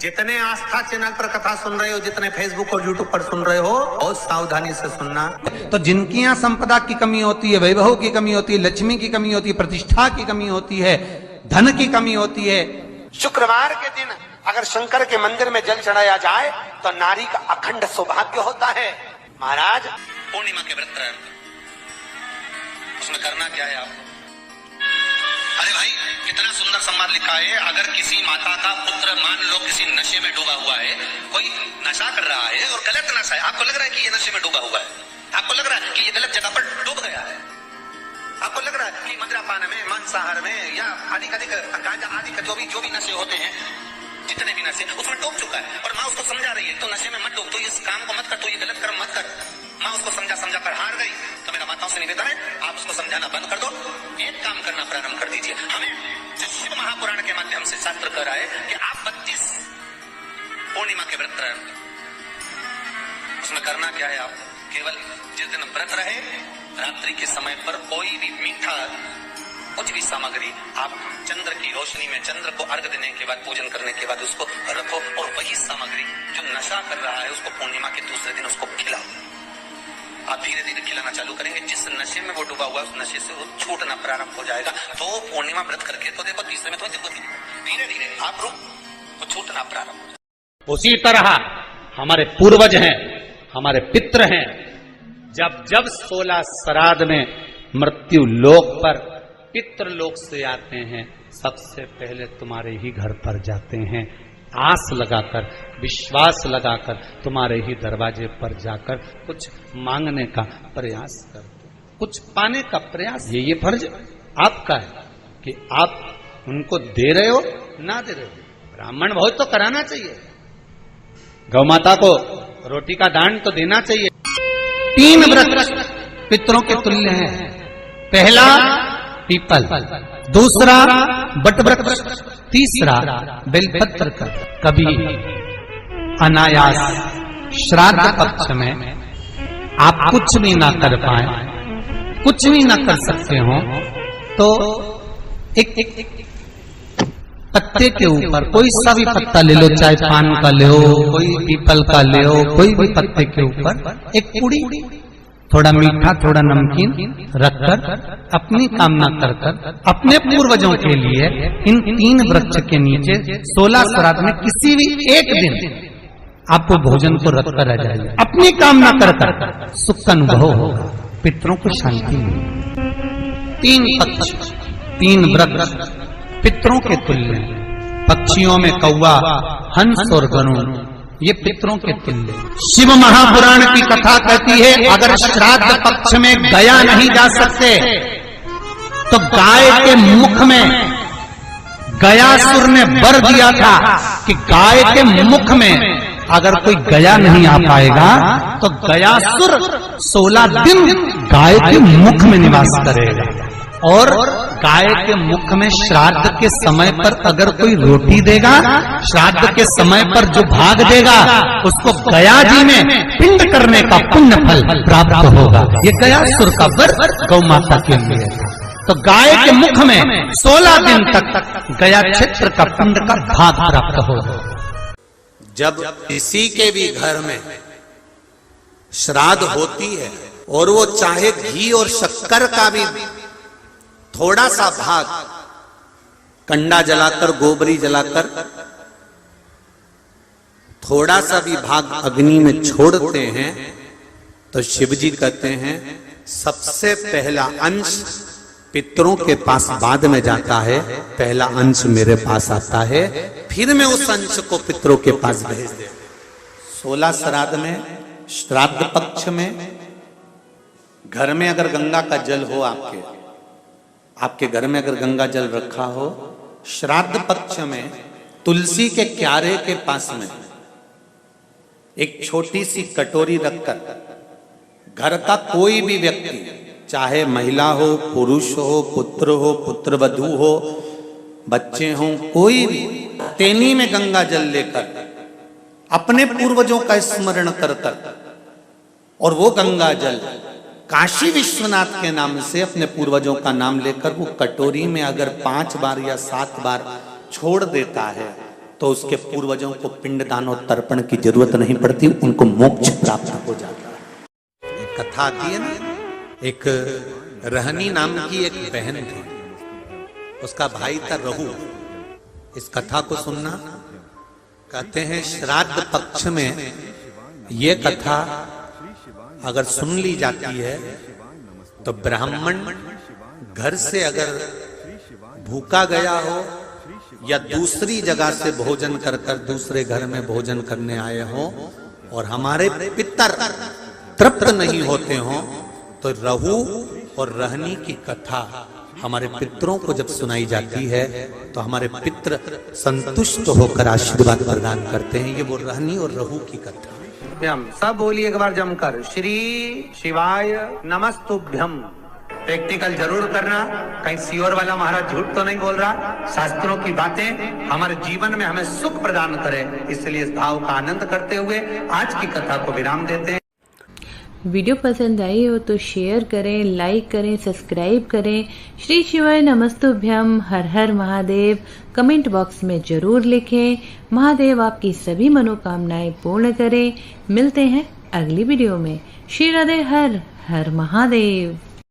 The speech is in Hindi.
जितने आस्था चैनल पर कथा सुन रहे हो, जितने फेसबुक और यूट्यूब पर सुन रहे हो, बहुत सावधानी से सुनना। तो जिनकी यहाँ संपदा की कमी होती है, वैभव की कमी होती है, लक्ष्मी की कमी होती है, प्रतिष्ठा की कमी होती है, धन की कमी होती है, शुक्रवार के दिन अगर शंकर के मंदिर में जल चढ़ाया जाए तो नारी का अखंड सौभाग्य होता है। महाराज, पूर्णिमा के व्रत उसमें करना क्या है आप? अरे भाई, कितना सुंदर संवाद लिखा है। अगर किसी माता का पुत्र मान लो किसी नशे में डूबा हुआ है, कोई नशा कर रहा है और गलत नशा है, आपको लग रहा है कि ये नशे में डूबा हुआ है, आपको लग रहा है कि ये गलत जगह पर डूब गया है, आपको लग रहा है कि मदिरापान में, मांसाहार में या अधिक गांजा आदि का जो भी नशे होते हैं, जितने भी नशे, उसमें डूब चुका है और माँ उसको समझा रही है तो नशे में मत डूब, तो इस काम को मत कर, तो ये गलत कर्म मत कर। माँ उसको समझा कर हार गई, तो मेरा माताओं से निवेदन है, आप उसको समझाना बंद कर दो, एक काम करना प्रारंभ कर दीजिए। हमें जो शिव महापुराण के माध्यम से शास्त्र कह रहा है कि आप 32 पूर्णिमा के व्रत रहे, उसमें करना क्या है? आप केवल जिस दिन व्रत रहे, रात्रि के समय पर कोई भी मीठा कुछ भी सामग्री आप चंद्र की रोशनी में, चंद्र को अर्घ देने के बाद, पूजन करने के बाद उसको रखो और वही सामग्री जो नशा कर रहा है उसको पूर्णिमा के दूसरे दिन उसको खिलाओ। आप धीरे धीरे खिलाना चालू करेंगे, जिस नशे में वो डूबा हुआ उस नशे से वो छूटना प्रारंभ हो जाएगा। तो पूर्णिमा व्रत करके तो देखो, तीसरे में तो धीरे धीरे आप रुक तो छूटना प्रारंभ। उसी तरह हमारे पूर्वज हैं, हमारे पितृ हैं, जब 16 श्राद्ध में मृत्यु लोक पर पितृलोक से आते हैं, सबसे पहले तुम्हारे ही घर पर जाते हैं, आस लगाकर, विश्वास लगाकर तुम्हारे ही दरवाजे पर जाकर कुछ मांगने का प्रयास करते, कुछ पाने का प्रयास। ये फर्ज आपका है कि आप उनको दे रहे हो ना दे रहे हो। ब्राह्मण भोज तो कराना चाहिए, गौ माता को रोटी का दान तो देना चाहिए। 3 व्रत पितरों के तुल्य हैं। पहला पीपल, दूसरा बटव्रत, तीसरा बेलपत्र का। कभी अनायास श्राद्ध पक्ष में आप कुछ भी ना कर पाए, कुछ भी ना कर सकते हो, तो एक पत्ते के ऊपर कोई सा भी पत्ता ले लो, चाहे पान का ले हो, कोई पीपल का ले हो, कोई भी पत्ते के ऊपर एक पुड़ी, थोड़ा मीठा थोड़ा नमकीन रखकर अपनी कामना कर अपने पूर्वजों के लिए इन 3 वृक्ष के नीचे 16 श्राद्ध में किसी भी एक दिन आपको भोजन को रखकर रह जाइए, अपनी कामना कर सुख का अनुभव होगा, पितरों को शांति मिलेगी। 3 पक्ष, 3 वृक्ष पितरों के तुल्य हैं। पक्षियों में कौवा, हंस और गरुड़, ये पितरों के तुल्य। शिव महापुराण की कथा कहती है, अगर श्राद्ध पक्ष में गया नहीं जा सकते तो गाय के मुख में गयासुर ने वर दिया था कि गाय के मुख में अगर कोई गया नहीं आ पाएगा तो गयासुर 16 दिन गाय के मुख में निवास करेगा। और गाय के मुख में श्राद्ध के समय पर अगर कोई रोटी देगा, श्राद्ध के समय पर जो भाग देगा उसको गया जी में पिंड करने का पुण्य फल प्राप्त होगा। ये गयासुर का वर गौ माता के लिए था। तो गाय के मुख में 16 दिन तक गया क्षेत्र का पिंड का भाग प्राप्त होगा। जब किसी के भी घर में श्राद्ध होती है और वो चाहे घी और शक्कर का भी थोड़ा सा भाग कंडा जलाकर, गोबरी जलाकर थोड़ा सा भी भाग अग्नि में छोड़ते हैं तो शिव जी कहते हैं सबसे पहला अंश पितरों के पास बाद में जाता है, पहला अंश मेरे पास आता है, फिर मैं उस अंश को पितरों के पास भेज दे। 16 श्राद्ध में, श्राद्ध पक्ष में घर में अगर गंगा का जल हो, आपके घर में अगर गंगा जल रखा हो, श्राद्ध पक्ष में तुलसी के क्यारे के पास में एक छोटी सी कटोरी रखकर घर का कोई भी व्यक्ति, चाहे महिला हो, पुरुष हो, पुत्रवधू हो, बच्चे हों, कोई भी तेनी में गंगा जल लेकर अपने पूर्वजों का स्मरण कर और वो गंगा जल काशी विश्वनाथ के नाम से अपने पूर्वजों का नाम लेकर वो कटोरी में अगर 5 बार या 7 बार छोड़ देता है तो उसके पूर्वजों को पिंडदान और तर्पण की जरूरत नहीं पड़ती, उनको मोक्ष प्राप्त हो जाता है। एक कथा आती है ना, एक रहनी नाम की एक बहन थी, उसका भाई था रहू। इस कथा को सुनना, कहते हैं श्राद्ध पक्ष में ये कथा अगर सुन ली जाती है तो ब्राह्मण घर से अगर भूखा गया हो या दूसरी जगह से भोजन कर कर दूसरे घर में भोजन करने आए हो और हमारे पितर तृप्त नहीं होते हो, तो रहू और रहनी की कथा हमारे पितरों को जब सुनाई जाती है तो हमारे पितर संतुष्ट होकर आशीर्वाद प्रदान करते हैं। ये वो रहनी और रहू की कथा। सब बोलिए एक बार जमकर, श्री शिवाय नमस्तुभ्यम। प्रैक्टिकल जरूर करना, कहीं सियोर वाला महाराज झूठ तो नहीं बोल रहा। शास्त्रों की बातें हमारे जीवन में हमें सुख प्रदान करें, इसलिए इस भाव का आनंद करते हुए आज की कथा को विराम देते हैं। वीडियो पसंद आई हो तो शेयर करें, लाइक करें, सब्सक्राइब करें। श्री शिवाय नमस्तुभ्यम, हर हर महादेव कमेंट बॉक्स में जरूर लिखें। महादेव आपकी सभी मनोकामनाएं पूर्ण करें। मिलते हैं अगली वीडियो में। श्री राधे, हर हर महादेव।